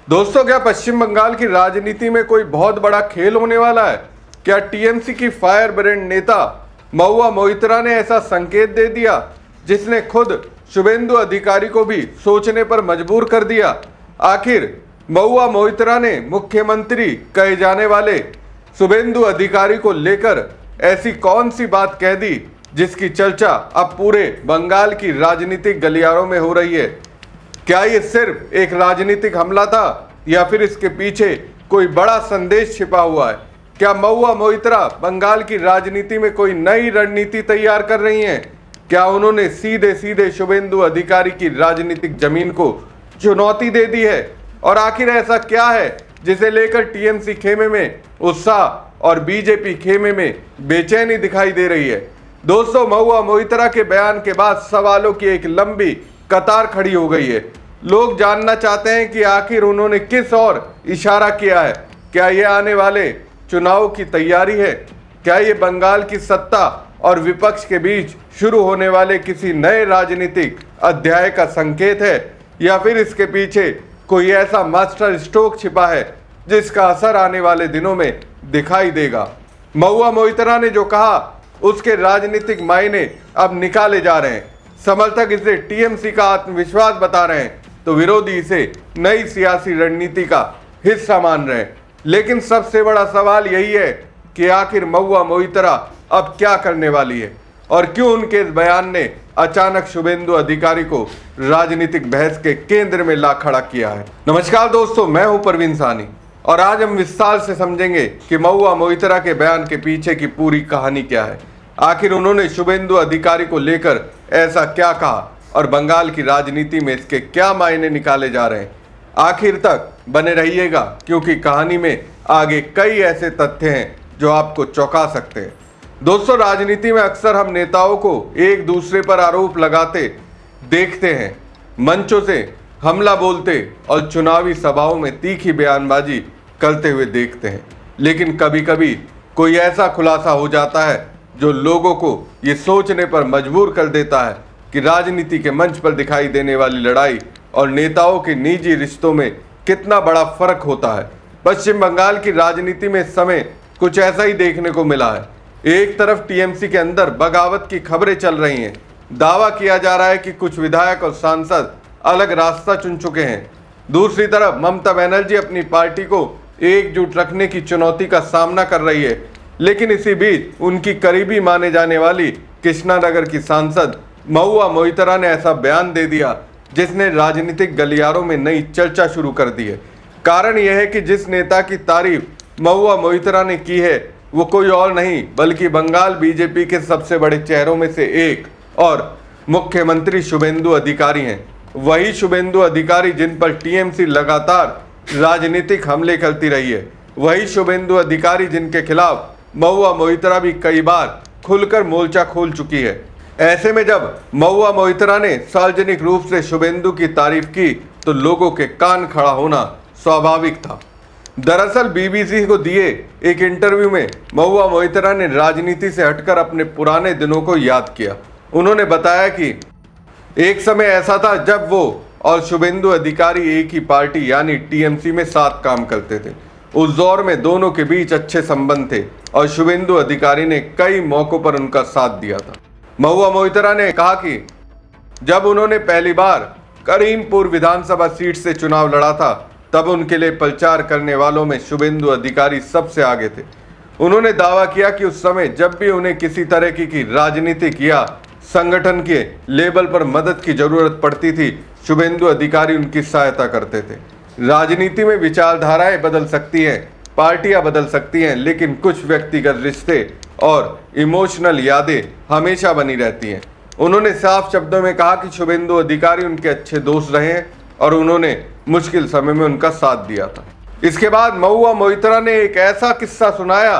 दोस्तों, क्या पश्चिम बंगाल की राजनीति में कोई बहुत बड़ा खेल होने वाला है? क्या टीएमसी की फायर ब्रांड नेता महुआ मोइत्रा ने ऐसा संकेत दे दिया जिसने खुद शुभेंदु अधिकारी को भी सोचने पर मजबूर कर दिया? आखिर महुआ मोइत्रा ने मुख्यमंत्री कहे जाने वाले शुभेंदु अधिकारी को लेकर ऐसी कौन सी बात कह दी जिसकी चर्चा अब पूरे बंगाल की राजनीतिक गलियारों में हो रही है? क्या ये सिर्फ एक राजनीतिक हमला था या फिर इसके पीछे कोई बड़ा संदेश छिपा हुआ है? क्या महुआ मोइत्रा बंगाल की राजनीति में कोई नई रणनीति तैयार कर रही हैं? क्या उन्होंने सीधे सीधे शुभेंदु अधिकारी की राजनीतिक जमीन को चुनौती दे दी है? और आखिर ऐसा क्या है जिसे लेकर टीएमसी खेमे में उत्साह और बीजेपी खेमे में बेचैनी दिखाई दे रही है? दोस्तों, महुआ मोइत्रा के बयान के बाद सवालों की एक लंबी कतार खड़ी हो गई है। लोग जानना चाहते हैं कि आखिर उन्होंने किस ओर इशारा किया है। क्या यह आने वाले चुनाव की तैयारी है? क्या ये बंगाल की सत्ता और विपक्ष के बीच शुरू होने वाले किसी नए राजनीतिक अध्याय का संकेत है, या फिर इसके पीछे कोई ऐसा मास्टर स्ट्रोक छिपा है जिसका असर आने वाले दिनों में दिखाई देगा? महुआ मोइत्रा ने जो कहा उसके राजनीतिक मायने अब निकाले जा रहे हैं। समर्थक इसे टीएमसी का आत्मविश्वास बता रहे हैं तो विरोधी इसे नई सियासी रणनीति का हिस्सा मान रहे हैं। लेकिन सबसे बड़ा सवाल यही है कि आखिर महुआ मोइत्रा अब क्या करने वाली है और क्यों उनके इस बयान ने अचानक शुभेंदु अधिकारी को राजनीतिक बहस के केंद्र में ला खड़ा किया है। नमस्कार दोस्तों, मैं हूं परवीन सानी और आज हम विस्तार से समझेंगे कि महुआ मोइत्रा के बयान के पीछे की पूरी कहानी क्या है। आखिर उन्होंने शुभेंदु अधिकारी को लेकर ऐसा क्या कहा और बंगाल की राजनीति में इसके क्या मायने निकाले जा रहे हैं? आखिर तक बने रहिएगा क्योंकि कहानी में आगे कई ऐसे तथ्य हैं जो आपको चौंका सकते हैं। दोस्तों, राजनीति में अक्सर हम नेताओं को एक दूसरे पर आरोप लगाते देखते हैं, मंचों से हमला बोलते और चुनावी सभाओं में तीखी बयानबाजी करते हुए देखते हैं। लेकिन कभी कभी कोई ऐसा खुलासा हो जाता है जो लोगों को ये सोचने पर मजबूर कर देता है कि राजनीति के मंच पर दिखाई देने वाली लड़ाई और नेताओं के निजी रिश्तों में कितना बड़ा फर्क होता है। पश्चिम बंगाल की राजनीति में इस समय कुछ ऐसा ही देखने को मिला है। एक तरफ टीएमसी के अंदर बगावत की खबरें चल रही हैं, दावा किया जा रहा है कि कुछ विधायक और सांसद अलग रास्ता चुन चुके हैं। दूसरी तरफ ममता बनर्जी अपनी पार्टी को एकजुट रखने की चुनौती का सामना कर रही है। लेकिन इसी बीच उनकी करीबी माने जाने वाली कृष्णानगर की सांसद महुआ मोइत्रा ने ऐसा बयान दे दिया जिसने राजनीतिक गलियारों में नई चर्चा शुरू कर दी है। कारण यह है कि जिस नेता की तारीफ महुआ मोइत्रा ने की है वो कोई और नहीं बल्कि बंगाल बीजेपी के सबसे बड़े चेहरों में से एक और मुख्यमंत्री शुभेंदु अधिकारी हैं। वही शुभेंदु अधिकारी जिन पर टीएमसी लगातार राजनीतिक हमले करती रही है, वही शुभेंदु अधिकारी जिनके खिलाफ महुआ मोइत्रा भी कई बार खुलकर मोर्चा खोल चुकी है। ऐसे में जब महुआ मोइत्रा ने सार्वजनिक रूप से शुभेंदु की तारीफ की तो लोगों के कान खड़ा होना स्वाभाविक था। दरअसल बीबीसी को दिए एक इंटरव्यू में महुआ मोइत्रा ने राजनीति से हटकर अपने पुराने दिनों को याद किया। उन्होंने बताया कि एक समय ऐसा था जब वो और शुभेंदु अधिकारी एक ही पार्टी यानी टीएमसी में साथ काम करते थे। उस दौर में दोनों के बीच अच्छे संबंध थे और शुभेंदु अधिकारी ने कई मौकों पर उनका साथ दिया था। महुआ मोइत्रा ने कहा कि जब उन्होंने पहली बार करीमपुर विधानसभा सीट से चुनाव लड़ा था तब उनके लिए प्रचार करने वालों में शुभेंदु अधिकारी सबसे आगे थे। उन्होंने दावा किया कि उस समय जब भी उन्हें किसी तरह की राजनीतिक या संगठन के लेवल पर मदद की जरूरत पड़ती थी, शुभेंदु अधिकारी उनकी सहायता करते थे। राजनीति में विचारधाराएं बदल सकती हैं, पार्टियां बदल सकती हैं, लेकिन कुछ व्यक्तिगत रिश्ते और इमोशनल यादें हमेशा बनी रहती हैं। उन्होंने साफ शब्दों में कहा कि शुभेंदु अधिकारी उनके अच्छे दोस्त रहे हैं और उन्होंने मुश्किल समय में उनका साथ दिया था। इसके बाद महुआ मोइत्रा ने एक ऐसा किस्सा सुनाया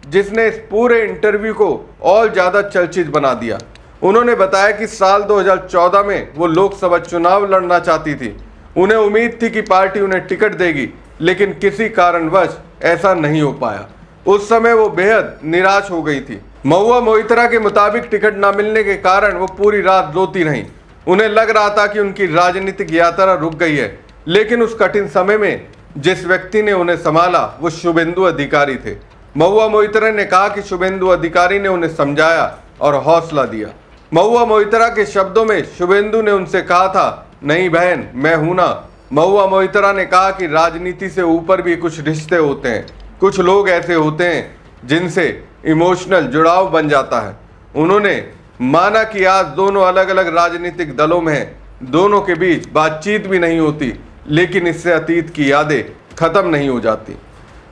जिसने इस पूरे इंटरव्यू को और ज्यादा चर्चित बना दिया। उन्होंने बताया कि साल 2014 में वो लोकसभा चुनाव लड़ना चाहती थी। उन्हें उम्मीद थी कि पार्टी उन्हें टिकट देगी, लेकिन किसी कारणवश ऐसा नहीं हो पाया। उस समय वो बेहद निराश हो गई थी। महुआ मोइत्रा के मुताबिक टिकट न मिलने के कारण वो पूरी रात रोती रहीं। उन्हें लग रहा था कि उनकी राजनीतिक यात्रा रुक गई है, लेकिन उस कठिन समय में जिस व्यक्ति ने उन्हें संभाला वो शुभेंदु अधिकारी थे। महुआ मोइत्रा ने कहा कि शुभेंदु अधिकारी ने उन्हें समझाया और हौसला दिया। महुआ मोइत्रा के शब्दों में शुभेंदु ने उनसे कहा था, नहीं बहन, मैं हूं ना। महुआ मोइत्रा ने कहा कि राजनीति से ऊपर भी कुछ रिश्ते होते हैं, कुछ लोग ऐसे होते हैं जिनसे इमोशनल जुड़ाव बन जाता है। उन्होंने माना कि आज दोनों अलग अलग राजनीतिक दलों में हैं, दोनों के बीच बातचीत भी नहीं होती, लेकिन इससे अतीत की यादें खत्म नहीं हो जाती।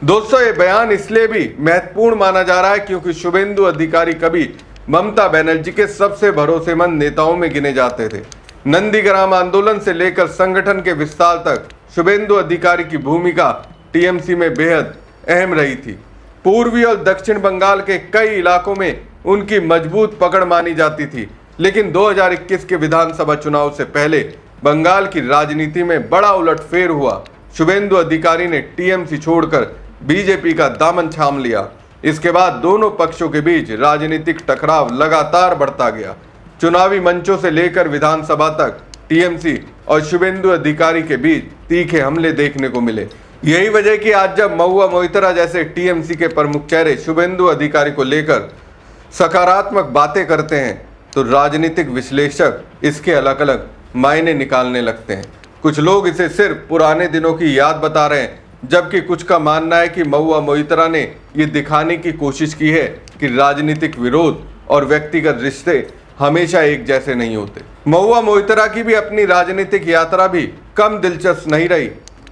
दोस्तों, ये बयान इसलिए भी महत्वपूर्ण माना जा रहा है क्योंकि शुभेंदु अधिकारी कभी ममता बनर्जी के सबसे भरोसेमंद नेताओं में गिने जाते थे। नंदीग्राम आंदोलन से लेकर संगठन के विस्तार तक शुभेंदु अधिकारी की भूमिका टीएमसी में बेहद अहम रही थी। पूर्वी और दक्षिण बंगाल के कई इलाकों में उनकी मजबूत पकड़ मानी जाती थी, लेकिन 2021 के विधानसभा चुनाव से पहले बंगाल की राजनीति में बड़ा उलटफेर हुआ। शुभेंदु अधिकारी ने टीएमसी छोड़कर बीजेपी का दामन थाम लिया। इसके बाद दोनों पक्षों के बीच राजनीतिक टकराव लगातार बढ़ता गया। चुनावी मंचों से लेकर विधानसभा तक टीएमसी और शुभेंदु अधिकारी के बीच तीखे हमले देखने को मिले। यही वजह कि आज जब महुआ मोइत्रा जैसे टीएमसी के प्रमुख चेहरे शुभेंदु अधिकारी को लेकर सकारात्मक बातें करते हैं तो राजनीतिक विश्लेषक इसके अलग अलग मायने निकालने लगते हैं। कुछ लोग इसे सिर्फ पुराने दिनों की याद बता रहे हैं, जबकि कुछ का मानना है कि महुआ मोइत्रा ने ये दिखाने की कोशिश की है कि राजनीतिक विरोध और व्यक्तिगत रिश्ते हमेशा एक जैसे नहीं होते। महुआ मोइत्रा की भी अपनी राजनीतिक यात्रा भी कम दिलचस्प नहीं रही।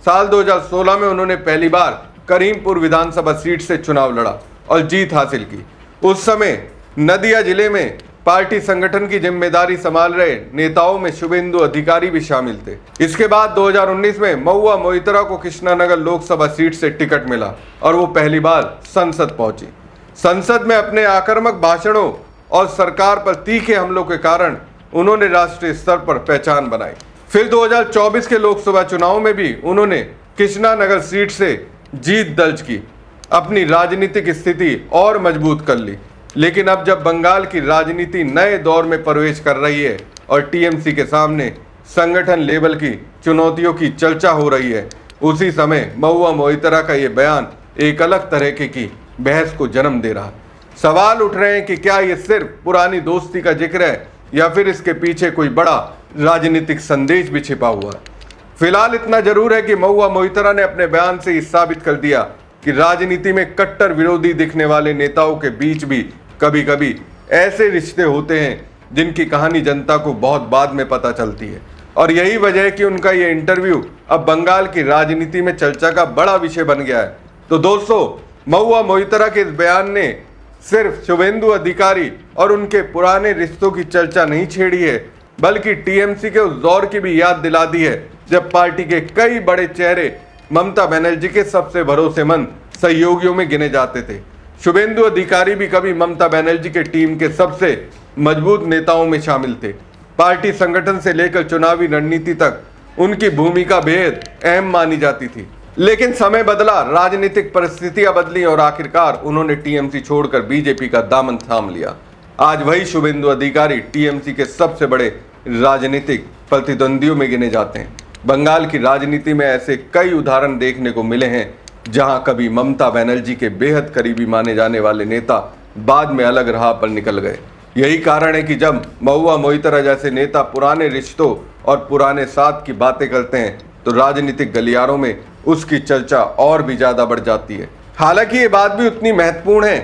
साल 2016 में उन्होंने पहली बार करीमपुर विधानसभा सीट से चुनाव लड़ा और जीत हासिल की। उस समय नदिया जिले में पार्टी संगठन की जिम्मेदारी संभाल रहे नेताओं में शुभेंदु अधिकारी भी शामिल थे। इसके बाद 2019 में महुआ मोइत्रा को कृष्णानगर लोकसभा सीट से टिकट मिला और वो पहली बार संसद पहुंची। संसद में अपने आक्रामक भाषणों और सरकार पर तीखे हमलों के कारण उन्होंने राष्ट्रीय स्तर पर पहचान बनाई। फिर 2024 के लोकसभा चुनाव में भी उन्होंने कृष्णानगर सीट से जीत दर्ज की, अपनी राजनीतिक स्थिति और मजबूत कर ली। लेकिन अब जब बंगाल की राजनीति नए दौर में प्रवेश कर रही है और टीएमसी के सामने संगठन लेवल की चुनौतियों की चर्चा हो रही है, उसी समय महुआ मोइत्रा का ये बयान एक अलग तरह की बहस को जन्म दे रहा है। सवाल उठ रहे हैं कि क्या ये सिर्फ पुरानी दोस्ती का जिक्र है या फिर इसके पीछे कोई बड़ा राजनीतिक संदेश भी छिपा हुआ है। फिलहाल इतना जरूर है कि महुआ मोइत्रा ने अपने बयान से ही साबित कर दिया कि राजनीति में कट्टर विरोधी दिखने वाले नेताओं के बीच भी कभी कभी ऐसे रिश्ते होते हैं जिनकी कहानी जनता को बहुत बाद में पता चलती है। और यही वजह है कि उनका ये इंटरव्यू अब बंगाल की राजनीति में चर्चा का बड़ा विषय बन गया है। तो दोस्तों, महुआ मोइत्रा के इस बयान ने सिर्फ शुभेंदु अधिकारी और उनके पुराने रिश्तों की चर्चा नहीं छेड़ी है, बल्कि टीएमसी के उस दौर की भी याद दिला दी है जब पार्टी के कई बड़े चेहरे ममता बनर्जी के सबसे भरोसेमंद सहयोगियों में गिने जाते थे। शुभेंदु अधिकारी भी कभी ममता बनर्जी के टीम के सबसे मजबूत नेताओं में शामिल थे। पार्टी संगठन से लेकर चुनावी रणनीति तक उनकी भूमिका बेहद अहम मानी जाती थी। लेकिन समय बदला, राजनीतिक परिस्थितियां बदली और आखिरकार उन्होंने टीएमसी छोड़कर बीजेपी का दामन थाम लिया। आज वही शुभेंदु अधिकारी टीएमसी के सबसे बड़े राजनीतिक प्रतिद्वंदियों में गिने जाते हैं। बंगाल की राजनीति में ऐसे कई उदाहरण देखने को मिले हैं जहां कभी ममता बनर्जी के बेहद करीबी माने जाने वाले नेता बाद में अलग राह पर निकल गए। यही कारण है कि जब महुआ मोइत्रा जैसे नेता पुराने रिश्तों और पुराने साथ की बातें करते हैं तो राजनीतिक गलियारों में उसकी चर्चा और भी ज्यादा बढ़ जाती है। हालांकि ये बात भी उतनी महत्वपूर्ण है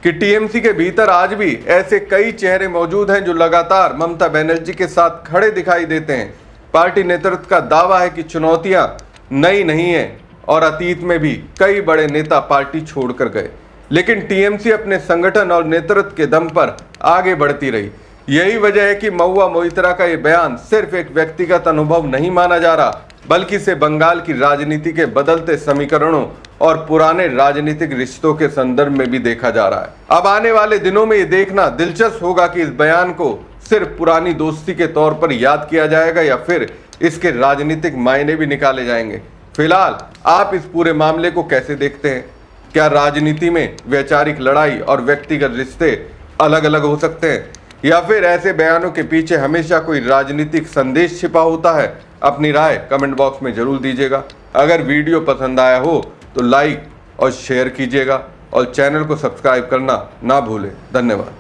कि टीएमसी के भीतर आज भी ऐसे कई चेहरे मौजूद हैं जो लगातार ममता बनर्जी के साथ खड़े दिखाई देते हैं। पार्टी नेतृत्व का दावा है कि चुनौतियां नई नहीं है और अतीत में भी कई बड़े नेता पार्टी छोड़कर गए, लेकिन टीएमसी अपने संगठन और नेतृत्व के दम पर आगे बढ़ती रही। यही वजह है कि महुआ मोइत्रा का ये बयान सिर्फ एक व्यक्तिगत अनुभव नहीं माना जा रहा, बल्कि इसे बंगाल की राजनीति के बदलते समीकरणों और पुराने राजनीतिक रिश्तों के संदर्भ में भी देखा जा रहा है। अब आने वाले दिनों में ये देखना दिलचस्प होगा कि इस बयान को सिर्फ पुरानी दोस्ती के तौर पर याद किया जाएगा या फिर इसके राजनीतिक मायने भी निकाले जाएंगे। फिलहाल आप इस पूरे मामले को कैसे देखते हैं? क्या राजनीति में वैचारिक लड़ाई और व्यक्तिगत रिश्ते अलग अलग हो सकते हैं या फिर ऐसे बयानों के पीछे हमेशा कोई राजनीतिक संदेश छिपा होता है? अपनी राय कमेंट बॉक्स में जरूर दीजिएगा। अगर वीडियो पसंद आया हो तो लाइक और शेयर कीजिएगा और चैनल को सब्सक्राइब करना ना भूलें। धन्यवाद।